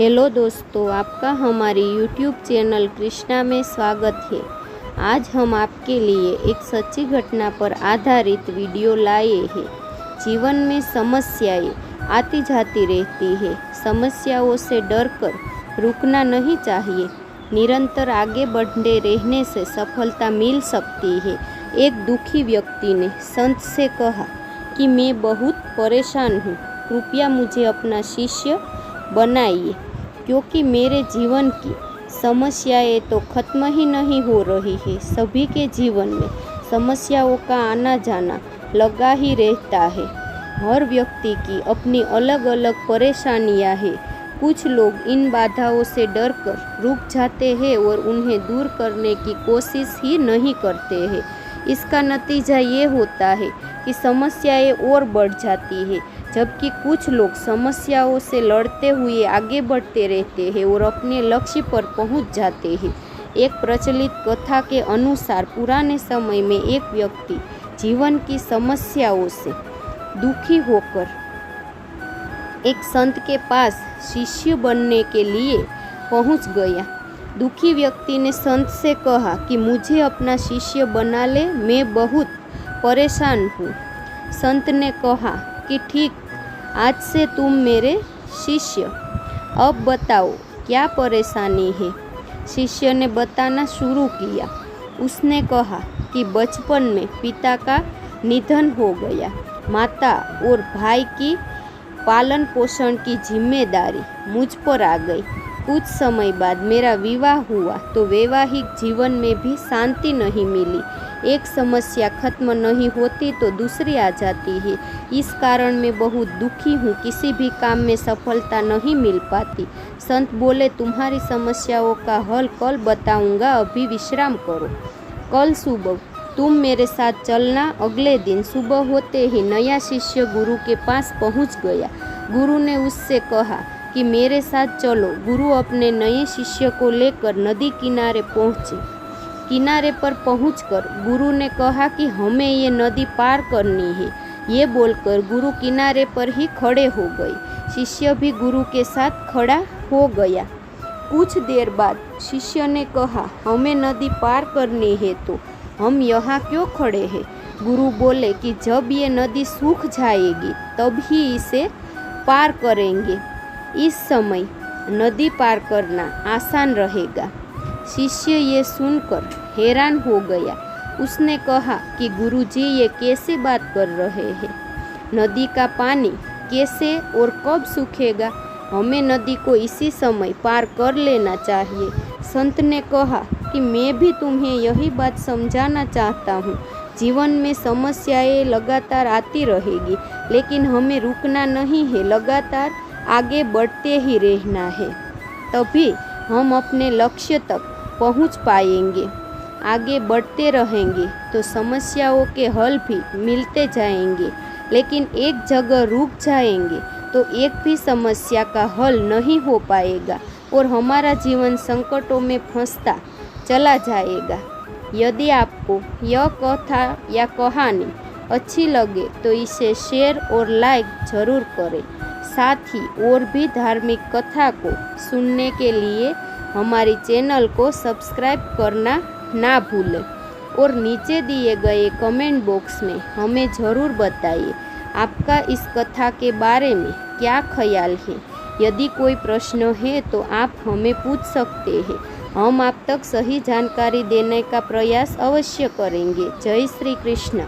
Hello दोस्तों, आपका हमारी यूट्यूब चैनल कृष्णा में स्वागत है। आज हम आपके लिए एक सच्ची घटना पर आधारित वीडियो लाए हैं। जीवन में समस्याएं आती जाती रहती है। समस्याओं से डरकर रुकना नहीं चाहिए। निरंतर आगे बढ़ते रहने से सफलता मिल सकती है। एक दुखी व्यक्ति ने संत से कहा कि मैं बहुत परेशान हूँ, कृपया मुझे अपना शिष्य बनाइए, क्योंकि मेरे जीवन की समस्याएं तो खत्म ही नहीं हो रही है। सभी के जीवन में समस्याओं का आना जाना लगा ही रहता है। हर व्यक्ति की अपनी अलग अलग परेशानियां हैं। कुछ लोग इन बाधाओं से डरकर रुक जाते हैं और उन्हें दूर करने की कोशिश ही नहीं करते हैं। इसका नतीजा ये होता है कि समस्याएं और बढ़ जाती है, जबकि कुछ लोग समस्याओं से लड़ते हुए आगे बढ़ते रहते हैं और अपने लक्ष्य पर पहुंच जाते हैं। एक प्रचलित कथा के अनुसार पुराने समय में एक व्यक्ति जीवन की समस्याओं से दुखी होकर एक संत के पास शिष्य बनने के लिए पहुंच गया। दुखी व्यक्ति ने संत से कहा कि मुझे अपना शिष्य बना ले, मैं बहुत परेशान हूँ। संत ने कहा कि ठीक, आज से तुम मेरे शिष्य। अब बताओ क्या परेशानी है। शिष्य ने बताना शुरू किया। उसने कहा कि बचपन में पिता का निधन हो गया, माता और भाई की पालन पोषण की जिम्मेदारी मुझ पर आ गई। कुछ समय बाद मेरा विवाह हुआ तो वैवाहिक जीवन में भी शांति नहीं मिली। एक समस्या खत्म नहीं होती तो दूसरी आ जाती है। इस कारण मैं बहुत दुखी हूँ, किसी भी काम में सफलता नहीं मिल पाती। संत बोले, तुम्हारी समस्याओं का हल कल बताऊंगा, अभी विश्राम करो। कल सुबह तुम मेरे साथ चलना। अगले दिन सुबह होते ही नया शिष्य गुरु के पास पहुँच गया। गुरु ने उससे कहा कि मेरे साथ चलो। गुरु अपने नए शिष्य को लेकर नदी किनारे पहुँचे। किनारे पर पहुंचकर गुरु ने कहा कि हमें ये नदी पार करनी है। ये बोलकर गुरु किनारे पर ही खड़े हो गए। शिष्य भी गुरु के साथ खड़ा हो गया। कुछ देर बाद शिष्य ने कहा, हमें नदी पार करनी है तो हम यहाँ क्यों खड़े हैं। गुरु बोले कि जब ये नदी सूख जाएगी तब ही इसे पार करेंगे। इस समय नदी पार करना आसान रहेगा। शिष्य ये सुनकर हैरान हो गया। उसने कहा कि गुरुजी, ये कैसे बात कर रहे हैं। नदी का पानी कैसे और कब सूखेगा। हमें नदी को इसी समय पार कर लेना चाहिए। संत ने कहा कि मैं भी तुम्हें यही बात समझाना चाहता हूँ। जीवन में समस्याएं लगातार आती रहेगी, लेकिन हमें रुकना नहीं है, लगातार आगे बढ़ते ही रहना है। तभी हम अपने लक्ष्य तक पहुंच पाएंगे। आगे बढ़ते रहेंगे तो समस्याओं के हल भी मिलते जाएंगे, लेकिन एक जगह रुक जाएंगे तो एक भी समस्या का हल नहीं हो पाएगा और हमारा जीवन संकटों में फंसता चला जाएगा। यदि आपको यह कथा या कहानी अच्छी लगे तो इसे शेयर और लाइक ज़रूर करें। साथ ही और भी धार्मिक कथा को सुनने के लिए हमारी चैनल को सब्सक्राइब करना ना भूलें और नीचे दिए गए कमेंट बॉक्स में हमें ज़रूर बताइए आपका इस कथा के बारे में क्या ख्याल है। यदि कोई प्रश्न है तो आप हमें पूछ सकते हैं। हम आप तक सही जानकारी देने का प्रयास अवश्य करेंगे। जय श्री कृष्ण।